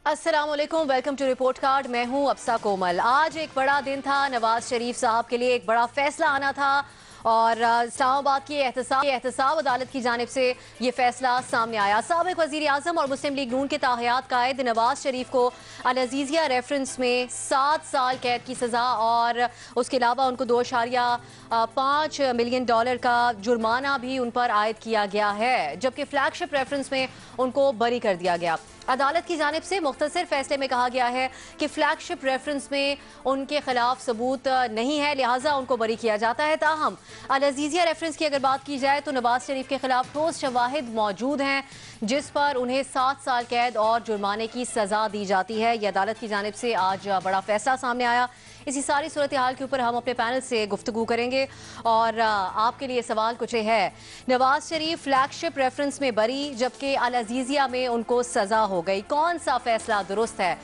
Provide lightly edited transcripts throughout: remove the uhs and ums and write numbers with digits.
अस्सलाम वालेकुम, welcome to report card. मैं हूं अफसा कोमल। आज एक बड़ा दिन था, नवाज शरीफ साहब के लिए एक बड़ा फैसला आना था और इस्लामाबाद की एहतसाब अदालत की जानिब से ये फैसला सामने आया। साबिक वज़ीर आज़म और मुस्लिम लीग नून के ताहयात कायद नवाज शरीफ को अल अज़ीज़िया रेफरेंस में 7 साल कैद की सज़ा और उसके अलावा उनको $2.5 मिलियन का जुर्माना भी उन पर आयद किया गया है, जबकि फ्लैगशिप रेफरेंस में उनको बरी कर दिया गया। अदालत की जानिब से मुख्तसर फैसले में कहा गया है कि फ्लैगशिप रेफरेंस में उनके खिलाफ सबूत नहीं है, लिहाजा उनको बरी किया जाता है। ताहम अल अज़ीज़िया रेफरेंस की अगर बात की जाए तो नवाज शरीफ के खिलाफ ठोस शवाहिद मौजूद हैं जिस पर उन्हें 7 साल कैद और जुर्माने की सजा दी जाती है। यह अदालत की जानिब से आज बड़ा फैसला सामने आया। इसी सारी सूरत हाल के ऊपर हम अपने पैनल से गुफ्तगू करेंगे और आपके लिए सवाल कुछ है। नवाज शरीफ फ्लैगशिप रेफरेंस में बरी, जबकि अल अज़ीज़िया में उनको सजा हो गई। कौन सा फैसला दुरुस्त है?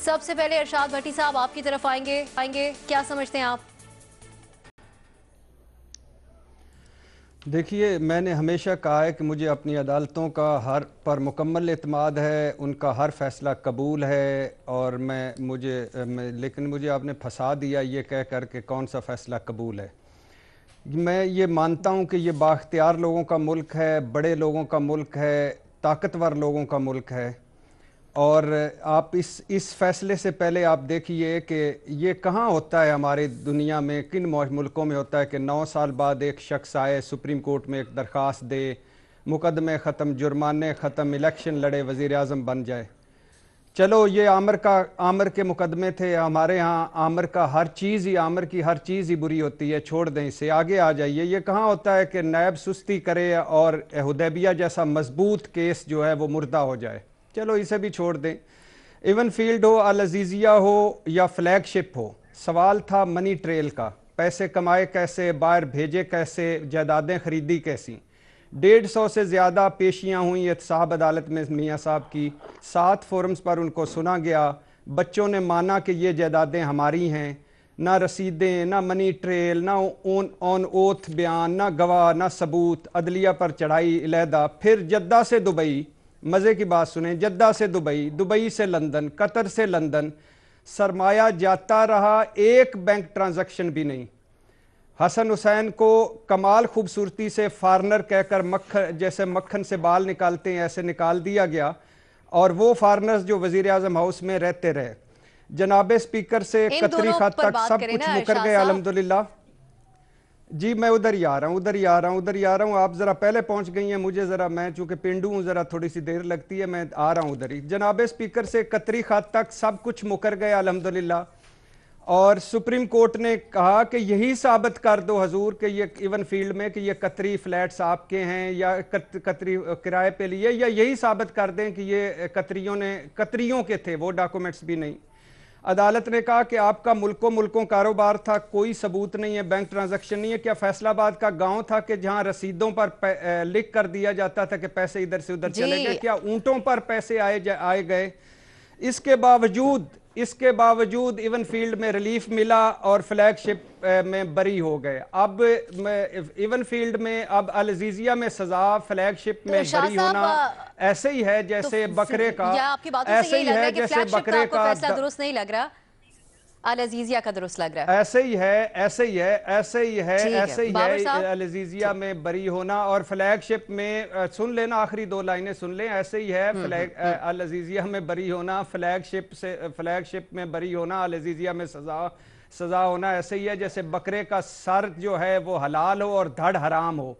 सबसे पहले इरशाद भट्टी साहब आपकी तरफ आएंगे, क्या समझते हैं आप? देखिए, मैंने हमेशा कहा है कि मुझे अपनी अदालतों का हर पर मुकम्मल एतमाद है, उनका हर फैसला कबूल है और लेकिन मुझे आपने फंसा दिया ये कह कर के कौन सा फ़ैसला कबूल है। मैं ये मानता हूँ कि ये बाख्तियार लोगों का मुल्क है, बड़े लोगों का मुल्क है, ताकतवर लोगों का मुल्क है और आप इस फैसले से पहले आप देखिए कि ये कहाँ होता है हमारी दुनिया में, किन मुल्कों में होता है कि 9 साल बाद एक शख्स आए, सुप्रीम कोर्ट में एक दरख्वास्त दे, मुकदमे ख़त्म, जुर्माने ख़त्म, इलेक्शन लड़े, वज़ीर आज़म बन जाए। चलो, ये आमर के मुकदमे थे, हमारे यहाँ आमर की हर चीज़ ही बुरी होती है, छोड़ दें इसे, आगे आ जाइए। ये कहाँ होता है कि नैब सुस्ती करे और हुदैबिया जैसा मजबूत केस जो है वो मुर्दा हो जाए। चलो, इसे भी छोड़ दें। इवन फील्ड हो, अल अज़ीज़िया हो या फ्लैगशिप हो, सवाल था मनी ट्रेल का। पैसे कमाए कैसे, बाहर भेजे कैसे, जायदादें खरीदी कैसी। 150 से ज़्यादा पेशियाँ हुई एहतसाब अदालत में मियाँ साहब की। 7 फोरम्स पर उनको सुना गया। बच्चों ने माना कि ये जायदादें हमारी हैं। ना रसीदें, ना मनी ट्रेल, ना ऑन ओथ बयान, ना गवाह, ना सबूत। अदलिया पर चढ़ाई अलहदा। फिर जद्दा से दुबई, मज़े की बात सुने, जद्दा से दुबई, दुबई से लंदन, कतर से लंदन, सरमाया जाता रहा, एक बैंक ट्रांजैक्शन भी नहीं। हसन हुसैन को कमाल खूबसूरती से फॉरनर कहकर जैसे मक्खन से बाल निकालते हैं ऐसे निकाल दिया गया और वो फॉरनर्स जो वज़ीर आज़म हाउस में रहते रहे। जनाबे स्पीकर से कतरी खत तक सब कुछ मुकर गए अल्हम्दुलिल्लाह। जी, मैं उधर ही आ रहा हूँ। आप ज़रा पहले पहुँच गई हैं, मुझे ज़रा, मैं चूँकि पिंडू हूँ, ज़रा थोड़ी सी देर लगती है, मैं आ रहा हूँ उधर ही। जनाबे स्पीकर से कतरी खत तक सब कुछ मुकर गया अल्हम्दुलिल्लाह और सुप्रीम कोर्ट ने कहा कि यही साबित कर दो हजूर कि ये इवन फील्ड में कि ये कतरी फ्लैट्स आपके हैं या कतरी किराए पे लिए, या यही साबित कर दें कि ये कतरियों के थे, वो डॉक्यूमेंट्स भी नहीं। अदालत ने कहा कि आपका मुल्कों कारोबार था, कोई सबूत नहीं है, बैंक ट्रांजैक्शन नहीं है। क्या फैसलाबाद का गांव था कि जहां रसीदों पर लिख कर दिया जाता था कि पैसे इधर से उधर चले गए? क्या ऊंटों पर पैसे आए गए? इसके बावजूद इवन फील्ड में रिलीफ मिला और फ्लैगशिप में बरी हो गए। अब इवन फील्ड में, अब अल अज़ीज़िया में सजा, फ्लैगशिप में बरी होना ऐसे ही है जैसे बकरे का, ऐसे ही है जैसे बकरे का फैसला दुरुस्त नहीं लग रहा, अल अज़ीज़िया का दुरुस्त लग रहा है। ऐसे ही है अल अज़ीज़िया में बरी होना और फ्लैगशिप में, सुन लेना, आखिरी 2 लाइनें सुन लें। ऐसे ही है अल अज़ीज़िया में बरी होना, फ्लैगशिप में बरी होना, अल अज़ीज़िया में सजा होना ऐसे ही है जैसे बकरे का सर जो है वो हलाल हो और धड़ हराम हो।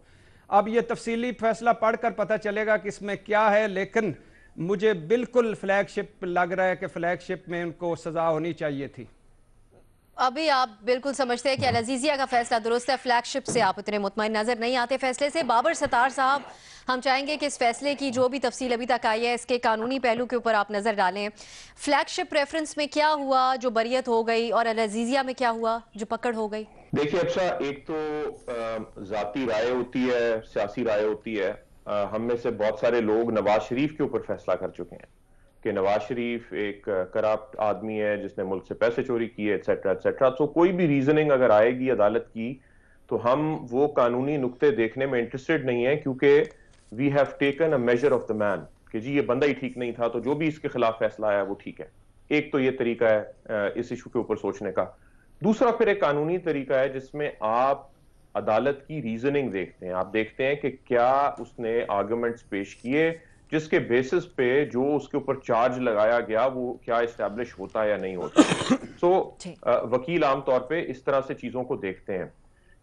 अब ये तफसीली फैसला पढ़कर पता चलेगा कि इसमें क्या है, लेकिन मुझे बिल्कुल फ्लैगशिप लग रहा है कि फ्लैगशिप में उनको सजा होनी चाहिए थी। अभी आप बिल्कुल समझते हैं कि अल अज़ीज़िया का फैसला दुरुस्त है, फ्लैगशिप से आप इतने मुतमईन नजर नहीं आते फैसले से। बाबर सत्तार साहब, हम चाहेंगे कि इस फैसले की जो भी तफसील अभी तक आई है इसके कानूनी पहलू के ऊपर आप नजर डालें। फ्लैगशिप रेफरेंस में क्या हुआ जो बरियत हो गई और अल अज़ीज़िया में क्या हुआ जो पकड़ हो गई? देखिए अच्छा, एक तो जाती राय होती है, सियासी राय होती है। हम में से बहुत सारे लोग नवाज शरीफ के ऊपर फैसला कर चुके हैं कि नवाज शरीफ एक करप्ट आदमी है जिसने मुल्क से पैसे चोरी किए, एटसेट्रा एटसेट्रा। तो कोई भी रीजनिंग अगर आएगी अदालत की तो हम वो कानूनी नुक्ते देखने में इंटरेस्टेड नहीं है, क्योंकि we have taken a major of the man कि जी ये बंदा ही ठीक नहीं था, तो जो भी इसके खिलाफ फैसला आया वो ठीक है। एक तो ये तरीका है इस इशू के ऊपर सोचने का। दूसरा फिर एक कानूनी तरीका है जिसमें आप अदालत की रीजनिंग देखते हैं। आप देखते हैं कि क्या उसने आर्गुमेंट्स पेश किए जिसके बेसिस पे जो उसके ऊपर चार्ज लगाया गया वो क्या इस्टेब्लिश होता है या नहीं होता। वकील आमतौर पे इस तरह से चीजों को देखते हैं।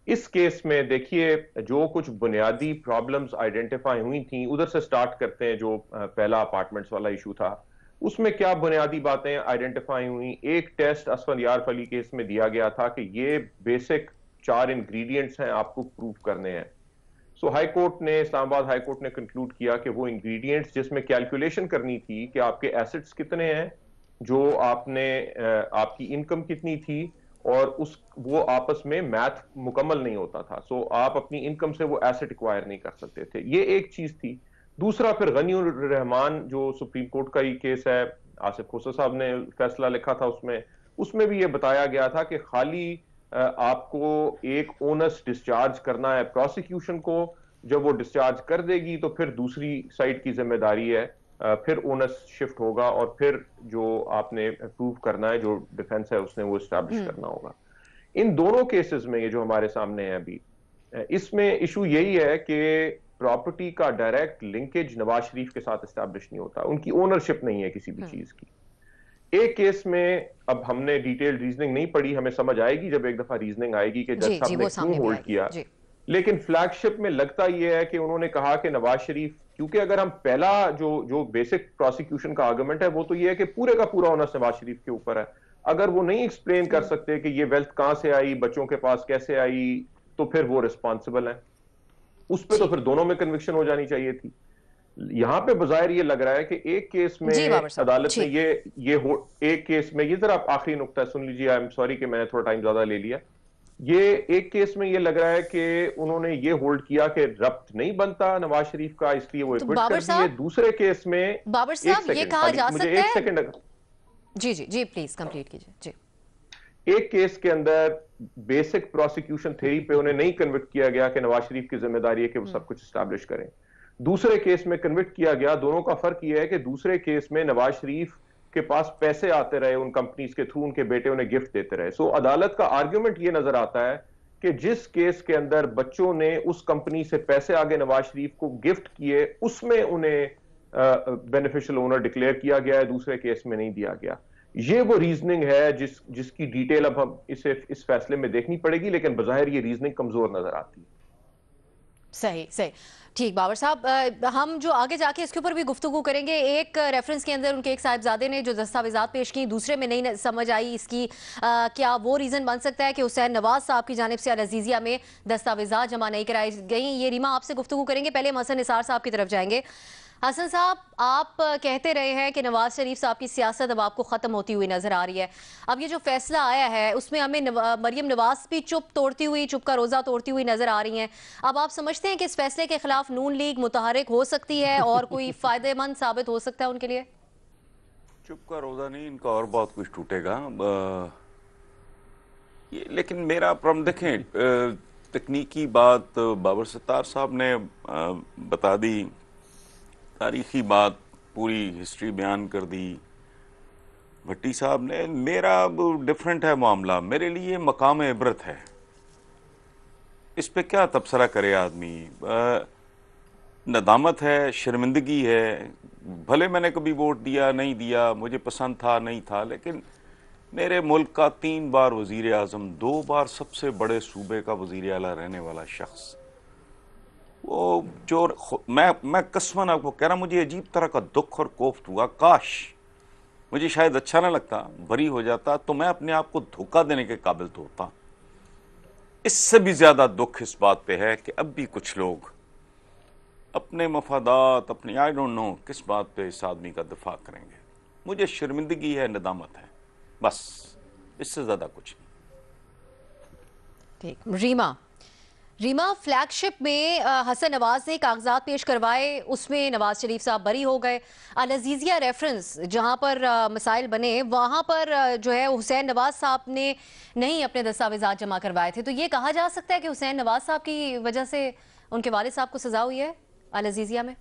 इस केस में देखिए जो कुछ बुनियादी प्रॉब्लम्स आइडेंटिफाई हुई थी, उधर से स्टार्ट करते हैं। जो पहला अपार्टमेंट्स वाला इशू था, उसमें क्या बुनियादी बातें आइडेंटिफाई हुई। एक टेस्ट असफर यार अली केस में दिया गया था कि ये बेसिक 4 इंग्रेडिएंट्स हैं, आपको प्रूव करने हैं। सो हाई कोर्ट ने, इस्लामाबाद हाई कोर्ट ने कंक्लूड किया कि वो इंग्रेडिएंट्स जिसमें कैलकुलेशन करनी थी कि आपके एसेट्स कितने हैं, जो आपने आपकी इनकम कितनी थी, और वो आपस में मैथ मुकम्मल नहीं होता था। सो आप अपनी इनकम से वो एसेट एक्वायर नहीं कर सकते थे। ये एक चीज थी। दूसरा फिर गनीउर रहमान जो सुप्रीम कोर्ट का ही केस है, आसिफ खोसा साहब ने फैसला लिखा था उसमें भी ये बताया गया था कि खाली आपको एक ओनस डिस्चार्ज करना है प्रोसिक्यूशन को। जब वो डिस्चार्ज कर देगी तो फिर दूसरी साइड की जिम्मेदारी है, फिर ओनस शिफ्ट होगा और फिर जो आपने प्रूव करना है, जो डिफेंस है उसने वो एस्टैब्लिश करना होगा। इन दोनों केसेस में ये जो हमारे सामने है अभी, इसमें इशू यही है कि प्रॉपर्टी का डायरेक्ट लिंकेज नवाज शरीफ के साथ एस्टैब्लिश नहीं होता, उनकी ओनरशिप नहीं है किसी भी चीज की। एक केस में अब हमने डिटेल रीजनिंग नहीं पढ़ी, हमें समझ आएगी जब एक दफा रीजनिंग आएगी कि जज साहब ने क्यों होल्ड किया। लेकिन फ्लैगशिप में लगता यह है कि उन्होंने कहा कि नवाज शरीफ, क्योंकि अगर हम पहला जो बेसिक प्रोसिक्यूशन का आर्गुमेंट है वो तो ये है कि पूरे का पूरा ओनर्स नवाज शरीफ के ऊपर है। अगर वो नहीं एक्सप्लेन कर सकते कि ये वेल्थ कहां से आई, बच्चों के पास कैसे आई, तो फिर वो रिस्पॉन्सिबल है। उस पर तो फिर दोनों में कन्विक्शन हो जानी चाहिए थी। यहां पे बजायर ये लग रहा है कि एक केस में अदालत ने एक केस में, ये जरा आखिरी नुक्ता सुन लीजिए, आई एम सॉरी कि मैंने थोड़ा टाइम ज्यादा ले लिया। ये एक केस में ये लग रहा है कि उन्होंने ये होल्ड किया कि रब्त नहीं बनता नवाज शरीफ का, इसलिए वो एक्विट कर दिए। दूसरे केस में बाबर साहब ये कहा जा सकता है, एक सेकंड, जी प्लीज कंप्लीट कीजिए। जी, एक केस के अंदर बेसिक प्रोसिक्यूशन थ्योरी पे उन्हें नहीं कन्विक्ट किया गया कि नवाज शरीफ की जिम्मेदारी है कि वो सब कुछ एस्टैब्लिश करें। दूसरे केस में कन्विक्ट किया गया। दोनों का फर्क यह है कि दूसरे केस में नवाज शरीफ के पास पैसे आते रहे उन कंपनीज के थ्रू, उनके बेटे उन्हें गिफ्ट देते रहे। सो अदालत का आर्ग्यूमेंट ये नजर आता है कि जिस केस के अंदर बच्चों ने उस कंपनी से पैसे आगे नवाज शरीफ को गिफ्ट किए, उसमें उन्हें बेनिफिशियल ओनर डिक्लेयर किया गया है, दूसरे केस में नहीं दिया गया। ये वो रीजनिंग है जिसकी डिटेल अब हम इस फैसले में देखनी पड़ेगी, लेकिन बजाहिर ये रीजनिंग कमजोर नजर आती है। सही ठीक बाबर साहब, हम जो आगे जाके इसके ऊपर भी गुफ्तगू करेंगे। एक रेफरेंस के अंदर उनके एक साहिबजादे ने जो दस्तावेजात पेश की, दूसरे में नहीं समझ आई इसकी क्या वो रीज़न बन सकता है कि हुसैन नवाज साहब की जानिब से अल अजीज़िया में दस्तावेजात जमा नहीं कराई गई। ये रीमा आपसे गुफ्तगू करेंगे। पहले हम हसन निसार साहब की तरफ जाएंगे। हसन साहब, आप कहते रहे हैं कि नवाज शरीफ साहब की सियासत अब आपको ख़त्म होती हुई नजर आ रही है। अब ये जो फैसला आया है उसमें हमें मरियम नवाज भी चुप का रोज़ा तोड़ती हुई नजर आ रही हैं। अब आप समझते हैं कि इस फैसले के खिलाफ नून लीग मुतहरिक हो सकती है और कोई फ़ायदेमंद साबित हो सकता है उनके लिए? चुप का रोज़ा नहीं, इनका और बहुत कुछ टूटेगा। लेकिन मेरा प्रॉब्लम देखें, तकनीकी बात बाबर सत्तार साहब ने बता दी, तारीखी बात पूरी हिस्ट्री बयान कर दी भट्टी साहब ने। मेरा डिफरेंट है मामला, मेरे लिए मकाम इबरत है। इस पे क्या तबसरा करे आदमी। नदामत है, शर्मिंदगी है। भले मैंने कभी वोट दिया नहीं दिया, मुझे पसंद था नहीं था, लेकिन मेरे मुल्क का 3 बार वज़ीर आज़म, 2 बार सबसे बड़े सूबे का वज़ीर आला रहने वाला शख्स, वो जो मैं कसमन आपको कह रहा, मुझे अजीब तरह का दुख और कोफ्त हुआ। काश मुझे शायद अच्छा ना लगता, बरी हो जाता, तो मैं अपने आप को धोखा देने के काबिल तो होता। इससे भी ज्यादा दुख इस बात पे है कि अब भी कुछ लोग अपने मफादात, अपनी आई डोंट नो किस बात पे इस आदमी का दिफा करेंगे। मुझे शर्मिंदगी है, नदामत है, बस, इससे ज्यादा कुछ नहीं। ठीक, रीमा, फ्लैगशिप में हसन नवाज ने कागजात पेश करवाए, उसमें नवाज शरीफ साहब बरी हो गए। अल अजीज़िया रेफरेंस जहां पर मसाइल बने, वहां पर जो है हुसैन नवाज साहब ने नहीं अपने दस्तावेजात जमा करवाए थे। तो ये कहा जा सकता है कि हुसैन नवाज साहब की वजह से उनके वालिद साहब को सजा हुई है अल अजीज़िया में?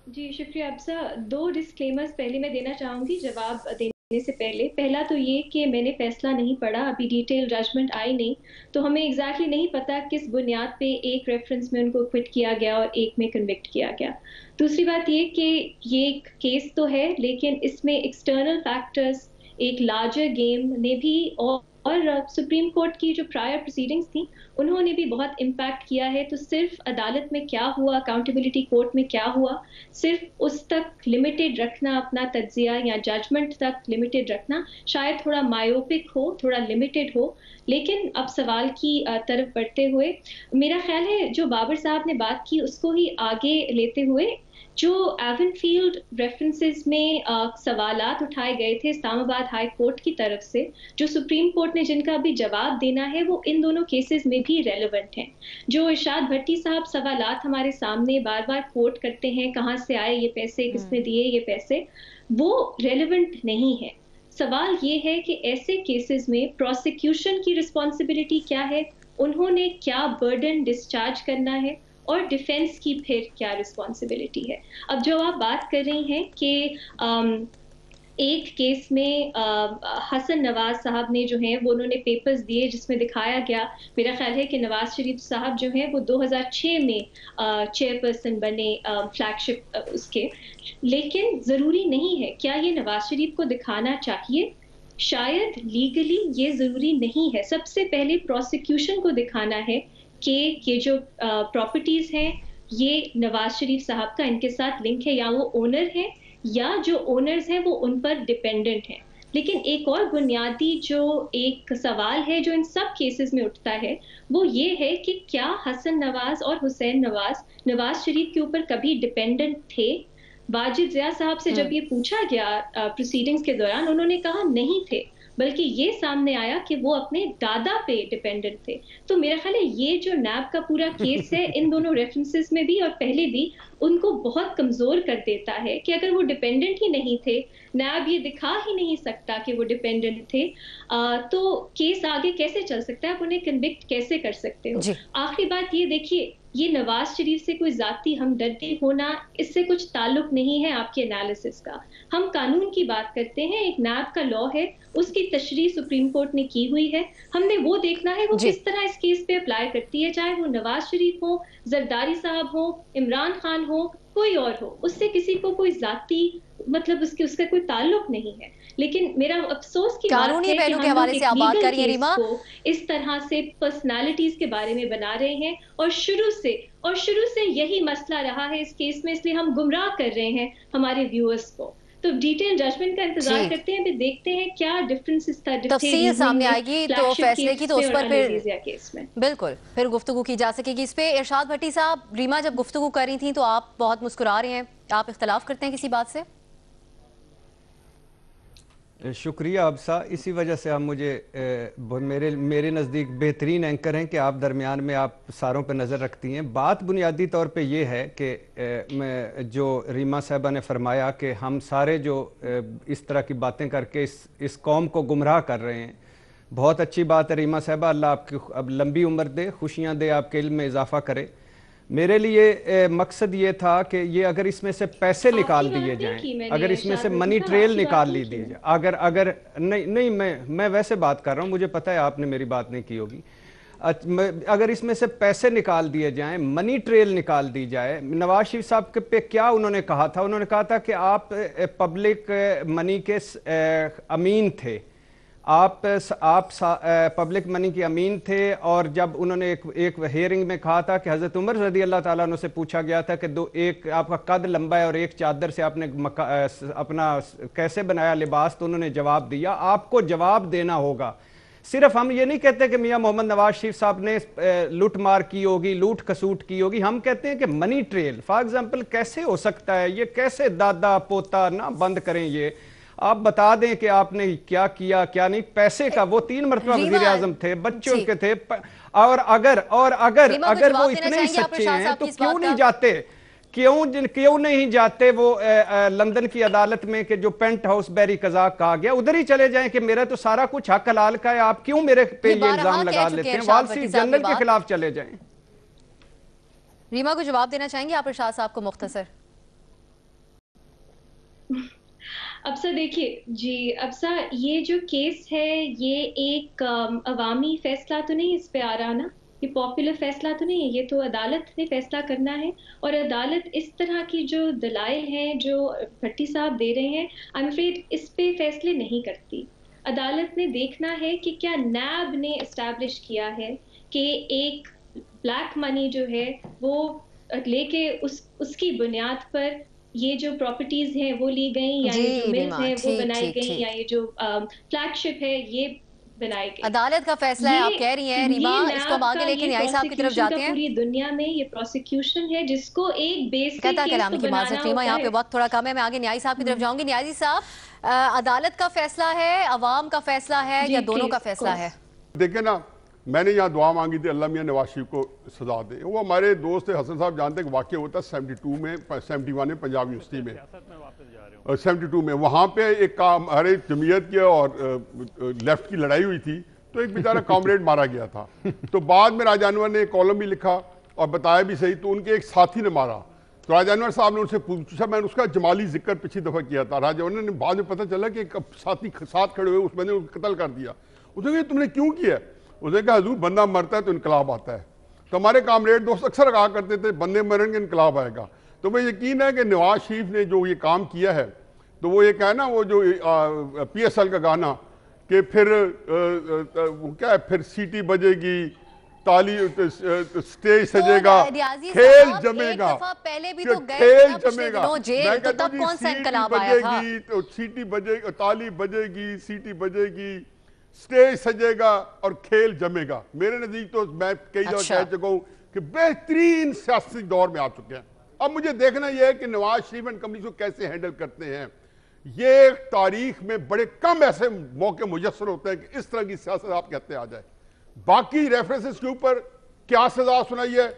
जी शुक्रिया अब्सा। 2 डिस्क्लेमर्स पहले मैं देना चाहूँगी जवाब देने से पहले। पहला तो ये कि मैंने फैसला नहीं पढ़ा, अभी डिटेल जजमेंट आई नहीं, तो हमें एग्जैक्टली नहीं पता किस बुनियाद पे एक रेफरेंस में उनको क्विट किया गया और एक में कन्विक्ट किया गया। दूसरी बात ये कि ये एक केस तो है, लेकिन इसमें एक्सटर्नल फैक्टर्स, एक लार्जर गेम ने भी और सुप्रीम कोर्ट की जो प्रायर प्रोसीडिंग्स थी उन्होंने भी बहुत इम्पैक्ट किया है। तो सिर्फ अदालत में क्या हुआ, अकाउंटेबिलिटी कोर्ट में क्या हुआ, सिर्फ उस तक लिमिटेड रखना अपना तज्जिया या जजमेंट तक लिमिटेड रखना शायद थोड़ा मायोपिक हो, थोड़ा लिमिटेड हो। लेकिन अब सवाल की तरफ बढ़ते हुए मेरा ख्याल है जो बाबर साहब ने बात की उसको ही आगे लेते हुए, जो एवनफील्ड रेफरेंसेस में सवालात उठाए गए थे इस्लामाबाद हाई कोर्ट की तरफ से, जो सुप्रीम कोर्ट ने जिनका भी जवाब देना है, वो इन दोनों केसेस में भी रेलेवेंट हैं। जो इरशाद भट्टी साहब सवालात हमारे सामने बार बार कोट करते हैं, कहाँ से आए ये पैसे, किसने दिए ये पैसे, वो रेलेवेंट नहीं है। सवाल ये है कि ऐसे केसेस में प्रोसिक्यूशन की रिस्पॉन्सिबिलिटी क्या है, उन्होंने क्या बर्डन डिस्चार्ज करना है, और डिफेंस की फिर क्या रिस्पॉन्सिबिलिटी है। अब जो आप बात कर रही हैं कि एक केस में हसन नवाज साहब ने जो है वो उन्होंने पेपर्स दिए जिसमें दिखाया गया, मेरा ख्याल है कि नवाज शरीफ साहब जो हैं वो 2006 में चेयरपर्सन बने फ्लैगशिप उसके, लेकिन ज़रूरी नहीं है। क्या ये नवाज शरीफ को दिखाना चाहिए? शायद लीगली ये ज़रूरी नहीं है। सबसे पहले प्रोसिक्यूशन को दिखाना है कि ये जो प्रॉपर्टीज हैं ये नवाज शरीफ साहब का इनके साथ लिंक है, या वो ओनर है या जो ओनर्स हैं वो उन पर डिपेंडेंट हैं। लेकिन एक और बुनियादी जो एक सवाल है जो इन सब केसेस में उठता है वो ये है कि क्या हसन नवाज और हुसैन नवाज नवाज शरीफ के ऊपर कभी डिपेंडेंट थे? वाजिद ज़िया साहब से जब ये पूछा गया प्रोसीडिंग्स के दौरान, उन्होंने कहा नहीं थे, बल्कि ये सामने आया कि वो अपने दादा पे डिपेंडेंट थे। तो मेरा ख्याल है ये जो नैब का पूरा केस है इन दोनों रेफरेंसेस में भी और पहले भी उनको बहुत कमजोर कर देता है कि अगर वो डिपेंडेंट ही नहीं थे, नैब ये दिखा ही नहीं सकता कि वो डिपेंडेंट थे, तो केस आगे कैसे चल सकता है, आप उन्हें कन्विक्ट कैसे कर सकते हो? आखिरी बात ये देखिए, ये नवाज शरीफ से कोई जाती हमदर्दी होना, इससे कुछ ताल्लुक नहीं है आपके एनालिसिस का। हम कानून की बात करते हैं, एक नैब का लॉ है, उसकी तशरीह सुप्रीम कोर्ट ने की हुई है, हमने वो देखना है वो किस तरह इस केस पे अप्लाई करती है, चाहे वो नवाज शरीफ हो, जरदारी साहब हो, इमरान खान हो, कोई और हो, उससे किसी को कोई जाती मतलब उसका कोई ताल्लुक नहीं है। लेकिन मेरा अफसोस की बात है कि हम लोग एक लीगल केस को इस तरह से पर्सनालिटीज के बारे में बना रहे हैं, और शुरू से यही मसला रहा है इस केस में, इसलिए हम गुमराह कर रहे हैं हमारे व्यूअर्स को। तो डिटेल जजमेंट का इंतजार करते हैं, फिर देखते हैं क्या डिफरेंसेस था, तफसील सामने आएगी तो फैसले की, तो उस पर फिर केस में बिल्कुल फिर गुफ्तगू की जा सकेगी इस पे। इरशाद भट्टी साहब, रीमा जब गुफ्तगू कर रही थी तो आप बहुत मुस्कुरा रहे हैं, आप इख्तलाफ करते हैं किसी बात से? शुक्रिया अब्सा, इसी वजह से आप मुझे मेरे नज़दीक बेहतरीन एंकर हैं कि आप दरमियान में आप सारों पर नज़र रखती हैं। बात बुनियादी तौर पे ये है कि मैं जो रीमा साहबा ने फरमाया कि हम सारे जो इस तरह की बातें करके इस कौम को गुमराह कर रहे हैं, बहुत अच्छी बात है रीमा साहबा, अल्लाह आपकी अब लंबी उम्र दे, खुशियाँ दे, आपके इल्म में इजाफा करे। मेरे लिए मकसद ये था कि ये अगर इसमें से पैसे निकाल दिए जाएं, अगर इसमें से मनी ट्रेल निकाल ली दी जाए, अगर नहीं मैं वैसे बात कर रहा हूँ, मुझे पता है आपने मेरी बात नहीं की होगी, अगर इसमें से पैसे निकाल दिए जाएं, मनी ट्रेल निकाल दी जाए। नवाज शरीफ साहब के पे क्या उन्होंने कहा था? उन्होंने कहा था कि आप पब्लिक मनी के अमीन थे, आप पब्लिक मनी की अमीन थे। और जब उन्होंने एक हियरिंग में कहा था कि हज़रत उमर रज़ी अल्लाह ताला अन्हु से पूछा गया था कि एक आपका कद लंबा है और एक चादर से आपने अपना कैसे बनाया लिबास, तो उन्होंने जवाब दिया आपको जवाब देना होगा। सिर्फ हम ये नहीं कहते कि मियां मोहम्मद नवाज शरीफ साहब ने लूट मार की होगी, लूट खसूट की होगी, हम कहते हैं कि मनी ट्रेल फॉर एग्जाम्पल कैसे हो सकता है, ये कैसे दादा पोता ना बंद करें, ये आप बता दें कि आपने क्या किया क्या नहीं। पैसे का वो 3 मरतबा वज़ीर आज़म थे, बच्चे उनके थे, और अगर वो इतने ही सच्चे हैं तो क्यों नहीं जाते, क्यों नहीं जाते वो लंदन की अदालत में कि जो पेंट हाउस बैरी कजाक कहा गया, उधर ही चले जाएं कि मेरा तो सारा कुछ हक हलाल का है, आप क्यों मेरे पे ये इल्जाम लगा लेते हैं, वॉल स्ट्रीट जर्नल के खिलाफ चले जाएं। रीमा को जवाब देना चाहेंगे आप इरशाद साहब को मुख्तसर? अब सर देखिए जी, अब सर ये जो केस है ये एक अवामी फैसला तो नहीं इस पे आ रहा ना, ये पॉपुलर फैसला तो नहीं है, ये तो अदालत ने फैसला करना है। और अदालत इस तरह की जो दलाइल हैं जो भट्टी साहब दे रहे हैं, आई एम अफ्रेड इस पे फैसले नहीं करती। अदालत ने देखना है कि क्या नैब ने एस्टैब्लिश किया है कि एक ब्लैक मनी जो है वो लेके उसकी बुनियाद पर ये जो प्रॉपर्टीज हैं वो ली गई, या ये जो मिल्स हैं वो बनाई गई, या ये जो फ्लैगशिप है ये बनाई गई। अदालत का फैसला है, आप कह रही हैं रीमा, इसको हम आगे लेके न्याय साहब की तरफ जाते हैं। पूरी दुनिया में ये प्रोसिक्यूशन है जिसको एक बेसिक कहता कलाम की माजरत रीमा, यहाँ पे वक्त थोड़ा कम है, मैं आगे न्याय साहब की तरफ जाऊंगी। न्याजी साहब, अदालत का फैसला है, अवाम का फैसला है, या दोनों का फैसला है? देखिए ना, मैंने यहाँ दुआ मांगी थी अल्लाह मियाँ नवाज शरीफ को सजा दे। वो हमारे दोस्त हसन साहब जानते हैं कि वाक़या होता 71 में पंजाब यूनिवर्सिटी में, 72 में वहाँ पे एक हमारे जमीयत के और लेफ्ट की लड़ाई हुई थी, तो एक बेचारा कॉमरेड मारा गया था। तो बाद में राजा अनवर ने कॉलम भी लिखा और बताया भी सही, तो उनके एक साथी ने मारा। तो राजा अनवर साहब ने उनसे पूछा, मैंने उसका जमाली जिक्र पिछली दफ़ा किया था। राजा अनवर ने बाद में पता चला कि एक साथी साथ खड़े हुए उस बंदे को कत्ल कर दिया। उसने कहा तुमने क्यों किया? उसने कहा हजूर बंदा मरता है तो इनकलाब आता है। तो हमारे कामरेड दोस्त अक्सर कहा करते थे बंदे मरेंगे इनकलाब आएगा। तो मैं यकीन है कि नवाज शरीफ ने जो ये काम किया है, तो वो ये कहा ना, वो जो PSL का गाना कि फिर वो क्या है, फिर सीटी बजेगी, ताली, स्टेज सजेगा, खेल जमेगा, पहले भी तो खेल जमेगा, तो तब कौन सा इनकलाब आया था? तो सीटी बजेगी, ताली बजेगी, सीटी बजेगी, स्टेज सजेगा और खेल जमेगा। मेरे नजदीक तो मैं कई दफा कह चुका हूं कि बेहतरीन सियासी दौर में आ चुके हैं। अब मुझे देखना यह है कि नवाज शरीफ एंड कंपनी को कैसे हैंडल करते हैं। ये तारीख में बड़े कम ऐसे मौके मुयस्सर होते हैं कि इस तरह की सियासत आप कहते आ जाए। बाकी रेफरेंसेस के ऊपर क्या सजा सुनाई है,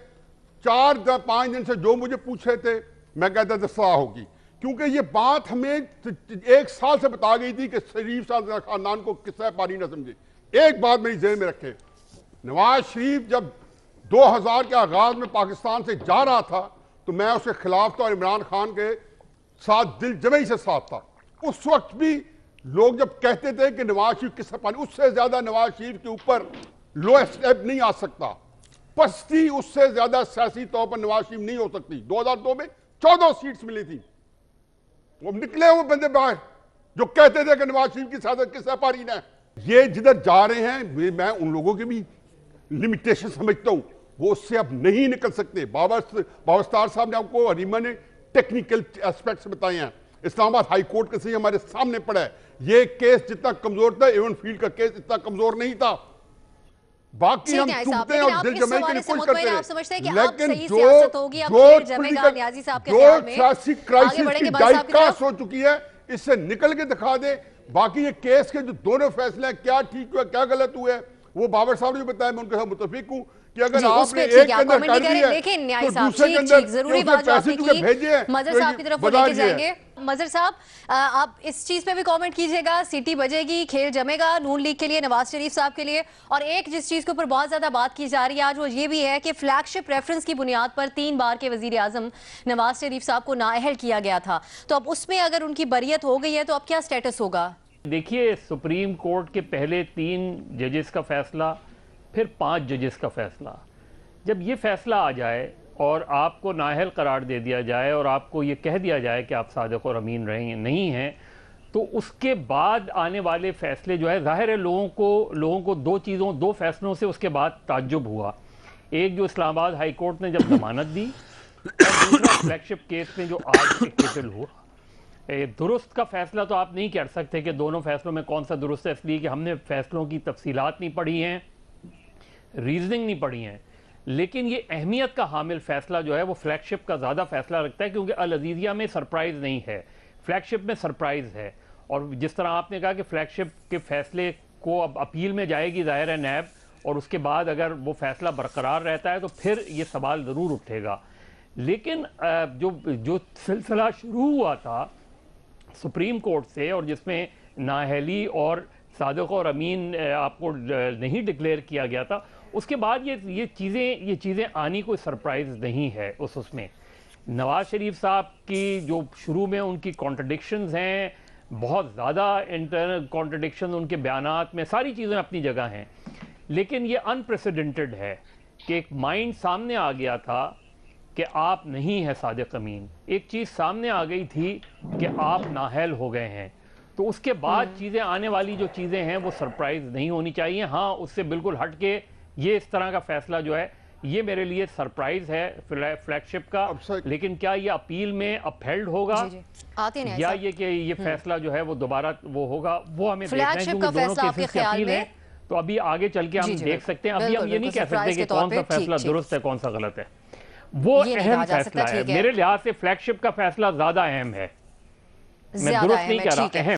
4-5 दिन से जो मुझे पूछे थे मैं कहता था सजा होगी, क्योंकि ये बात हमें 1 साल से बता गई थी कि शरीफ साहब खानदान को किस्सा पारी ना समझे। एक बात मेरी जेहन में रखे, नवाज शरीफ जब 2000 के आगाज में पाकिस्तान से जा रहा था तो मैं उसके खिलाफ था और इमरान खान के साथ दिल जमई से साथ था। उस वक्त भी लोग जब कहते थे कि नवाज शरीफ किस्सा पानी, उससे ज्यादा नवाज शरीफ के ऊपर लोएस्ट स्टेप नहीं आ सकता, पस्ती उससे ज्यादा सियासी तौर पर नवाज शरीफ नहीं हो सकती। 2002 में 14 सीट्स मिली थी, वो निकले हुए बंदे बाहर जो कहते थे कि नवाज शरीफ की सियासत किस्सा पारी है। ये जिधर जा रहे हैं मैं उन लोगों की भी लिमिटेशन समझता हूं, वो उससे अब नहीं निकल सकते। बाबस्तार साहब ने आपको, रीमा ने टेक्निकल एस्पेक्ट्स बताए हैं। इस्लामाबाद हाई कोर्ट का सही हमारे सामने पड़ा है। ये केस जितना कमजोर था, एवन फील्ड का केस इतना कमजोर नहीं था। बाकी हम चुपते हैं और दिल जमाई के लिए कोशिश करते हैं, लेकिन जो सियासी क्राइसिस की डाइकास्ट हो चुकी है, इससे निकल के दिखा दे। बाकी ये केस के जो दोनों फैसले हैं, क्या ठीक हुआ क्या गलत हुआ, वो बाबर साहब ने बताया, मैं उनके साथ मुतफिक हूं कि अगर आपने एक के अंदर कर दिया तो दूसरे के अंदर जरूरी बात आपने की। मजर साहब की तरफ वो लेके जाएंगे। मजर साहब, आप इस चीज पे भी कमेंट कीजिएगा, सीटी बजेगी, खेल जमेगा नून लीग के लिए, नवाज शरीफ साहब के लिए। और एक जिस चीज के ऊपर बहुत ज्यादा बात की जा रही है आज, वो ये भी है कि फ्लैगशिप रेफरेंस की बुनियाद पर 3 बार के वजीर आजम नवाज शरीफ साहब को नाअहल किया गया था, तो अब उसमें अगर उनकी बरियत हो गई है तो अब क्या स्टेटस होगा? देखिए, सुप्रीम कोर्ट के पहले 3 जजेस का फैसला, फिर 5 जजेस का फैसला, जब ये फैसला आ जाए और आपको नाअहल करार दे दिया जाए और आपको ये कह दिया जाए कि आप सादिक और अमीन नहीं हैं, तो उसके बाद आने वाले फैसले जो है, जाहिर है लोगों को 2 फैसलों से उसके बाद ताज्जुब हुआ। एक जो इस्लामाबाद हाई कोर्ट ने जब जमानत दी, और दूसरा फ्लैगशिप केस में जो आज एक्विटल हुआ। दुरुस्त का फैसला तो आप नहीं कह सकते कि दोनों फैसलों में कौन सा दुरुस्त है, इसलिए कि हमने फैसलों की तफसीलात नहीं पढ़ी हैं, रीजनिंग नहीं पढ़ी हैं। लेकिन ये अहमियत का हामिल फैसला जो है वो फ्लैगशिप का ज़्यादा फैसला रखता है, क्योंकि अल अज़ीज़िया में सरप्राइज़ नहीं है, फ्लैगशिप में सरप्राइज़ है। और जिस तरह आपने कहा कि फ्लैगशिप के फैसले को अब अपील में जाएगी ज़ाहिर है नैब, और उसके बाद अगर वो फैसला बरकरार रहता है तो फिर ये सवाल ज़रूर उठेगा। लेकिन जो सिलसिला शुरू हुआ था सुप्रीम कोर्ट से, और जिसमें नाअहली और सादिक और अमीन आपको नहीं डिक्लेयर किया गया था, उसके बाद ये चीज़ें आनी कोई सरप्राइज़ नहीं है उसमें। नवाज शरीफ साहब की जो शुरू में उनकी कॉन्ट्रडिक्शंस हैं, बहुत ज़्यादा इंटरनल कॉन्ट्रडिक्शन उनके बयानात में, सारी चीज़ें अपनी जगह हैं, लेकिन ये अनप्रेसिडेंटेड है कि एक माइंड सामने आ गया था कि आप नहीं है सादिक अमीन, एक चीज़ सामने आ गई थी कि आप नाहल हो गए हैं। तो उसके बाद चीज़ें आने वाली जो चीज़ें हैं वो सरप्राइज़ नहीं होनी चाहिए। हाँ, उससे बिल्कुल हट के ये इस तरह का फैसला जो है ये मेरे लिए सरप्राइज है फ्लैगशिप का, लेकिन क्या ये अपील में अपहेल्ड होगा या ये कि ये फैसला जो है वो दोबारा वो होगा, वो हमें देखना है, क्योंकि दोनों केसेस की अपील है। तो अभी आगे चल के हम देख सकते हैं। अभी हम ये नहीं कह सकते कि कौन सा फैसला दुरुस्त है कौन सा गलत है। वो अहम फैसला है मेरे लिहाज से, फ्लैगशिप का फैसला ज्यादा अहम है, मैं दुरुस्त नहीं कह रहा, अहम।